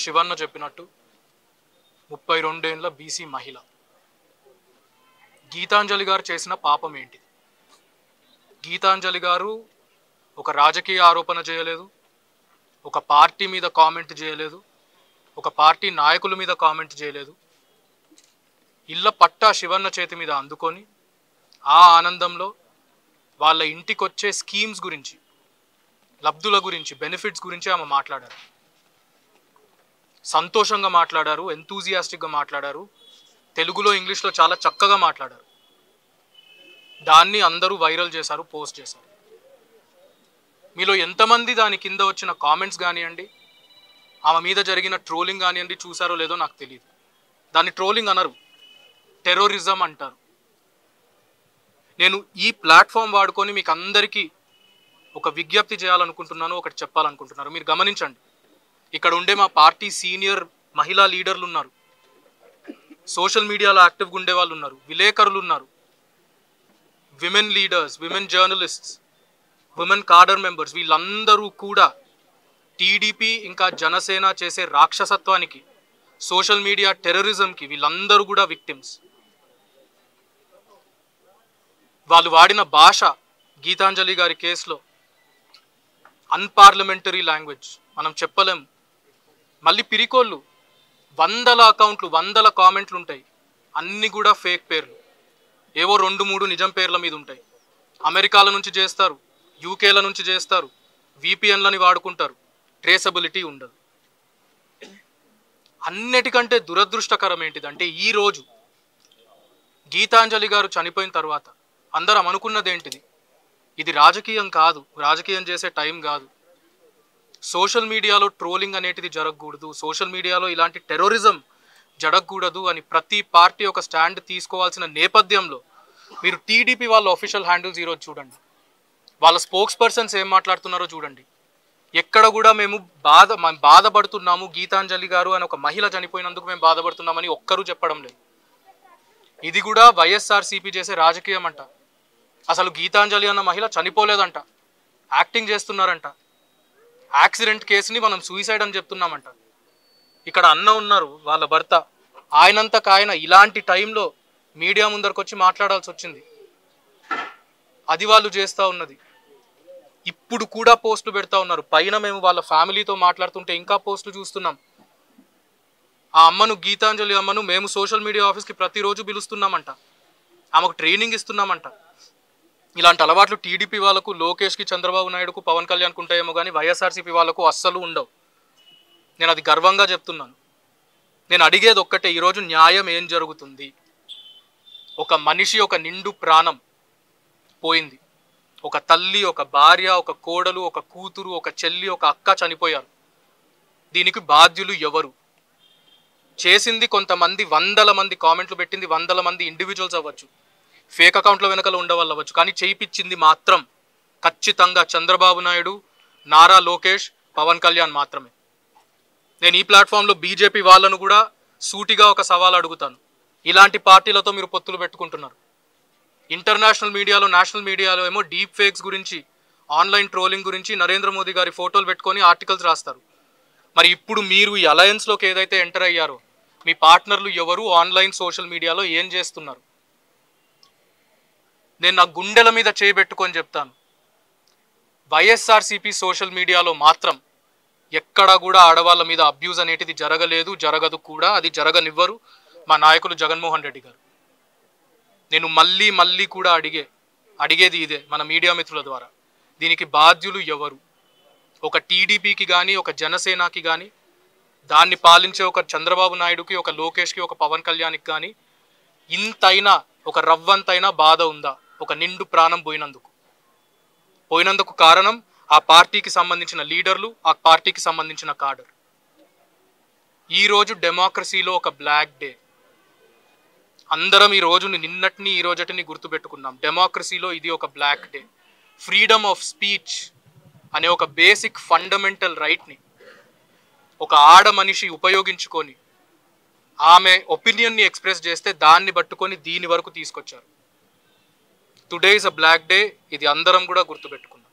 శివన్న చెప్పినట్టు 32 ఏళ్ల బీసీ మహిళ గీతాంజలి గారు చేసిన పాపం ఏంటి? గీతాంజలి గారు ఒక రాజకీయ ఆరోపణ చేయలేదు, ఒక పార్టీ మీద కామెంట్ చేయలేదు, ఒక పార్టీ నాయకుల మీద కామెంట్ చేయలేదు. ఇళ్ళ పట్టా శివన్న చేతి మీద అందుకొని ఆ ఆనందంలో వాళ్ళ ఇంటికొచ్చే స్కీమ్స్ గురించి, లబ్ధుల గురించి, బెనిఫిట్స్ గురించి ఆమె మాట్లాడారు. సంతోషంగా మాట్లాడారు, ఎంతూజియాస్టిక్గా మాట్లాడారు, తెలుగులో ఇంగ్లీష్లో చాలా చక్కగా మాట్లాడారు. దాన్ని అందరూ వైరల్ చేశారు, పోస్ట్ చేశారు. మీలో ఎంతమంది దాని కింద వచ్చిన కామెంట్స్ కానివ్వండి, ఆమె మీద జరిగిన ట్రోలింగ్ కానివ్వండి చూసారో లేదో నాకు తెలియదు. దాన్ని ట్రోలింగ్ అనరు, టెర్రరిజం అంటారు. నేను ఈ ప్లాట్ఫామ్ వాడుకొని మీకు అందరికీ ఒక విజ్ఞప్తి చేయాలనుకుంటున్నాను, ఒకటి చెప్పాలనుకుంటున్నాను. మీరు గమనించండి, ఇక్కడ ఉండే మా పార్టీ సీనియర్ మహిళా లీడర్లు ఉన్నారు, సోషల్ మీడియాలో యాక్టివ్గా ఉండే వాళ్ళు ఉన్నారు, విలేకరులు ఉన్నారు, women leaders, women journalists, women cadre members, వీళ్ళందరూ కూడా టీడీపీ ఇంకా జనసేన చేసే రాక్షసత్వానికి, సోషల్ మీడియా టెర్రరిజంకి వీళ్ళందరూ కూడా విక్టిమ్స్. వాళ్ళు వాడిన భాష గీతాంజలి గారి కేసులో అన్పార్లమెంటరీ లాంగ్వేజ్, మనం చెప్పలేం. మళ్ళీ పిరికోళ్ళు, 100 అకౌంట్లు, 100 కామెంట్లు ఉంటాయి, అన్నీ కూడా ఫేక్ పేర్లు, ఏవో 2-3 నిజం పేర్ల మీద ఉంటాయి. అమెరికాల నుంచి చేస్తారు, యూకేల నుంచి చేస్తారు, విపిఎన్లని వాడుకుంటారు, ట్రేసబిలిటీ ఉండదు. అన్నిటికంటే దురదృష్టకరం ఏంటిదంటే, ఈరోజు గీతాంజలి గారు చనిపోయిన తర్వాత అందరం అనుకున్నది ఏంటిది? ఇది రాజకీయం కాదు, రాజకీయం చేసే టైం కాదు, సోషల్ మీడియాలో ట్రోలింగ్ అనేటిది జరగకూడదు, సోషల్ మీడియాలో ఇలాంటి టెర్రరిజం జరగకూడదు అని ప్రతి పార్టీ ఒక స్టాండ్ తీసుకోవాల్సిన నేపథ్యంలో మీరు టీడీపీ వాళ్ళ అఫీషియల్ హ్యాండిల్స్ ఈరోజు చూడండి, వాళ్ళ స్పోక్స్ పర్సన్స్ ఏం మాట్లాడుతున్నారో చూడండి. ఎక్కడ కూడా మేము బాధపడుతున్నాము, గీతాంజలి గారు అని ఒక మహిళ చనిపోయినందుకు మేము బాధపడుతున్నామని ఒక్కరూ చెప్పడం లేదు. ఇది కూడా వైఎస్ఆర్సీపీ చేసే రాజకీయం అంట. అసలు గీతాంజలి అన్న మహిళ చనిపోలేదంట, యాక్టింగ్ చేస్తున్నారంట. యాక్సిడెంట్ కేసుని మనం సూసైడ్ అని చెప్తున్నామంట. ఇక్కడ అన్న ఉన్నారు, వాళ్ళ భర్త, ఆయనంతకు ఆయన ఇలాంటి టైంలో మీడియా ముందరకు వచ్చి మాట్లాడాల్సి వచ్చింది. అది వాళ్ళు చేస్తూ ఉన్నది. ఇప్పుడు కూడా పోస్టులు పెడతా ఉన్నారు. పైన మేము వాళ్ళ ఫ్యామిలీతో మాట్లాడుతుంటే ఇంకా పోస్టులు చూస్తున్నాం. ఆ అమ్మను, గీతాంజలి అమ్మను మేము సోషల్ మీడియా ఆఫీస్కి ప్రతిరోజు పిలుస్తున్నామంట, ఆమెకు ట్రైనింగ్ ఇస్తున్నామంట. ఇలాంటి అలవాట్లు టీడీపీ వాళ్ళకు, లోకేష్కి, చంద్రబాబు నాయుడుకు, పవన్ కళ్యాణ్కు ఉంటాయేమో కానీ వైఎస్ఆర్సీపీ వాళ్ళకు అస్సలు ఉండవు. నేను అది గర్వంగా చెప్తున్నాను. నేను అడిగేది ఒక్కటే, ఈరోజు న్యాయం ఏం జరుగుతుంది? ఒక మనిషి, ఒక నిండు ప్రాణం పోయింది. ఒక తల్లి, ఒక భార్య, ఒక కోడలు, ఒక కూతురు, ఒక చెల్లి, ఒక అక్క చనిపోయారు. దీనికి బాధ్యులు ఎవరు? చేసింది కొంతమంది, 100 మంది కామెంట్లు పెట్టింది 100 మంది ఇండివిజువల్స్ అవ్వచ్చు, ఫేక్ అకౌంట్ల వెనకాల ఉండేవాళ్ళు అవ్వచ్చు, కానీ చేయించింది మాత్రం ఖచ్చితంగా చంద్రబాబు నాయుడు, నారా లోకేష్, పవన్ కళ్యాణ్ మాత్రమే. నేను ఈ ప్లాట్ఫామ్లో బీజేపీ వాళ్ళను కూడా సూటిగా ఒక సవాల్ అడుగుతాను. ఇలాంటి పార్టీలతో మీరు పొత్తులు పెట్టుకుంటున్నారు. ఇంటర్నేషనల్ మీడియాలో, నేషనల్ మీడియాలో ఏమో డీప్ ఫేక్స్ గురించి, ఆన్లైన్ ట్రోలింగ్ గురించి నరేంద్ర మోదీ గారి ఫోటోలు పెట్టుకొని ఆర్టికల్స్ రాస్తారు. మరి ఇప్పుడు మీరు ఈ అలయన్స్లోకి ఏదైతే ఎంటర్ అయ్యారో, మీ పార్ట్నర్లు ఎవరు, ఆన్లైన్ సోషల్ మీడియాలో ఏం చేస్తున్నారు? నేను నా గుండెల మీద చేయబెట్టుకొని చెప్తాను, వైఎస్ఆర్సీపీ సోషల్ మీడియాలో మాత్రం ఎక్కడా కూడా ఆడవాళ్ళ మీద అబ్యూజ్ అనేటిది జరగలేదు, జరగదు కూడా, అది జరగనివ్వరు మా నాయకులు జగన్మోహన్ రెడ్డి గారు. నేను మళ్ళీ కూడా అడిగేది ఇదే మన మీడియా మిత్రుల ద్వారా, దీనికి బాధ్యులు ఎవరు? ఒక టీడీపీకి కానీ, ఒక జనసేనకి కానీ, దాన్ని పాలించే ఒక చంద్రబాబు నాయుడుకి, ఒక లోకేష్కి, ఒక పవన్ కళ్యాణ్కి కానీ ఇంతైనా, ఒక రవ్వంతైనా బాధ ఉందా? ఒక నిండు ప్రాణం పోయినందుకు కారణం ఆ పార్టీకి సంబంధించిన లీడర్లు, ఆ పార్టీకి సంబంధించిన కాడర్. ఈరోజు డెమోక్రసీలో ఒక బ్లాక్ డే. అందరం ఈ రోజుని, నిన్నటిని, ఈ రోజటిని గుర్తుపెట్టుకున్నాం. డెమోక్రసీలో ఇది ఒక black day. Freedom of speech అనే ఒక బేసిక్ ఫండమెంటల్ రైట్ని ఒక ఆడ మనిషి ఉపయోగించుకొని ఆమె ఒపీనియన్ని ఎక్స్ప్రెస్ చేస్తే దాన్ని పట్టుకొని దీని వరకు తీసుకొచ్చారు. Today is a black day. ఇది అందరం కూడా గుర్తుపెట్టుకున్నాం.